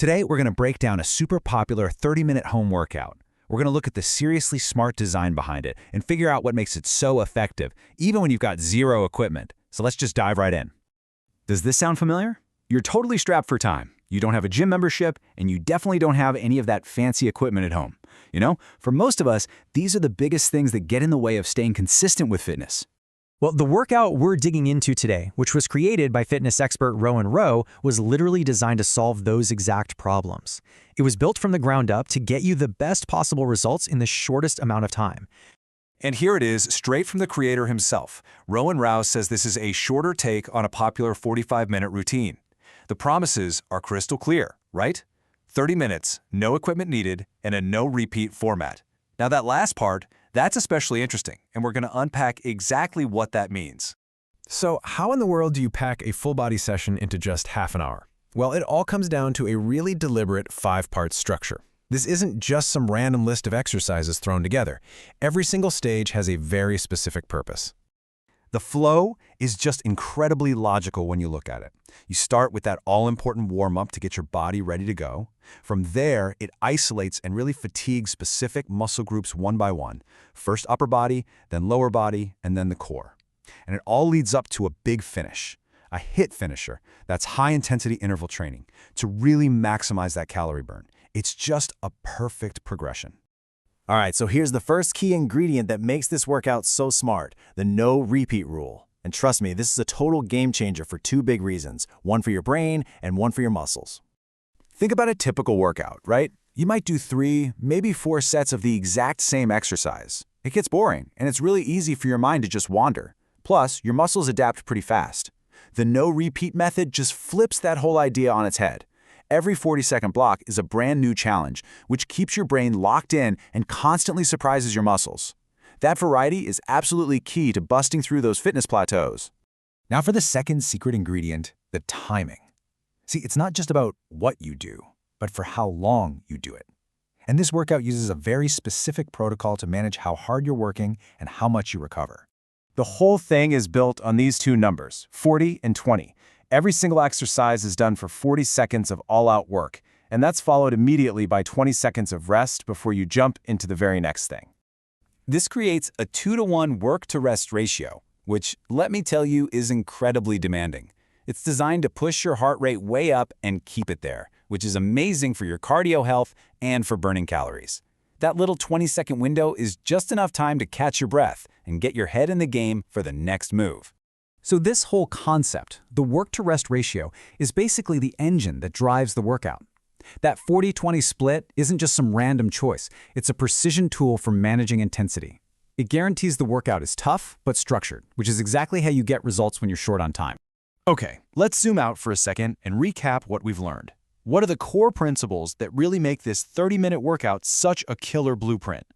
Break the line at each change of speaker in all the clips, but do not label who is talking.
Today, we're going to break down a super popular 30-minute home workout. We're going to look at the seriously smart design behind it and figure out what makes it so effective, even when you've got zero equipment. So let's just dive right in.
Does this sound familiar? You're totally strapped for time. You don't have a gym membership, and you definitely don't have any of that fancy equipment at home. You know, for most of us, these are the biggest things that get in the way of staying consistent with fitness.
Well, the workout we're digging into today, which was created by fitness expert Rowan Rowe, was literally designed to solve those exact problems. It was built from the ground up to get you the best possible results in the shortest amount of time.
And here it is, straight from the creator himself. Rowan Rowe says this is a shorter take on a popular 45-minute routine. The promises are crystal clear, right? 30 minutes, no equipment needed, and a no-repeat format. Now that last part, that's especially interesting, and we're going to unpack exactly what that means.
So how in the world do you pack a full-body session into just half an hour? Well, it all comes down to a really deliberate 5-part structure. This isn't just some random list of exercises thrown together. Every single stage has a very specific purpose.
The flow is just incredibly logical when you look at it. You start with that all-important warm-up to get your body ready to go. From there, it isolates and really fatigues specific muscle groups one by one. First upper body, then lower body, and then the core. And it all leads up to a big finish, a HIIT finisher. That's high-intensity interval training to really maximize that calorie burn. It's just a perfect progression.
All right, so here's the first key ingredient that makes this workout so smart, the no repeat rule. And trust me, this is a total game changer for 2 big reasons, one for your brain and one for your muscles.
Think about a typical workout, right? You might do 3, maybe 4 sets of the exact same exercise. It gets boring, and it's really easy for your mind to just wander. Plus, your muscles adapt pretty fast. The no repeat method just flips that whole idea on its head. Every 40-second block is a brand new challenge, which keeps your brain locked in and constantly surprises your muscles. That variety is absolutely key to busting through those fitness plateaus.
Now for the second secret ingredient, the timing. See, it's not just about what you do, but for how long you do it. And this workout uses a very specific protocol to manage how hard you're working and how much you recover.
The whole thing is built on these 2 numbers, 40 and 20. Every single exercise is done for 40 seconds of all-out work, and that's followed immediately by 20 seconds of rest before you jump into the very next thing. This creates a 2-to-1 work-to-rest ratio, which, let me tell you, is incredibly demanding. It's designed to push your heart rate way up and keep it there, which is amazing for your cardio health and for burning calories. That little 20-second window is just enough time to catch your breath and get your head in the game for the next move.
So this whole concept, the work-to-rest ratio, is basically the engine that drives the workout. That 40-20 split isn't just some random choice. It's a precision tool for managing intensity. It guarantees the workout is tough but structured, which is exactly how you get results when you're short on time.
Okay, let's zoom out for a second and recap what we've learned. What are the core principles that really make this 30-minute workout such a killer blueprint?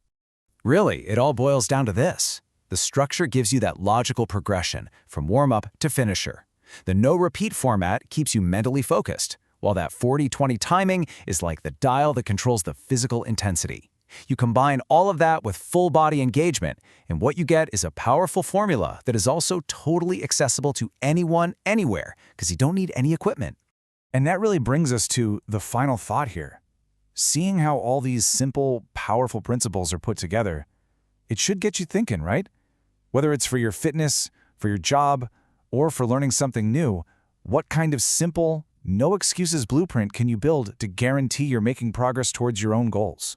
Really, it all boils down to this. The structure gives you that logical progression from warm-up to finisher. The no-repeat format keeps you mentally focused, while that 40-20 timing is like the dial that controls the physical intensity. You combine all of that with full-body engagement, and what you get is a powerful formula that is also totally accessible to anyone, anywhere, because you don't need any equipment.
And that really brings us to the final thought here. Seeing how all these simple, powerful principles are put together, it should get you thinking, right? Whether it's for your fitness, for your job, or for learning something new, what kind of simple, no-excuses blueprint can you build to guarantee you're making progress towards your own goals?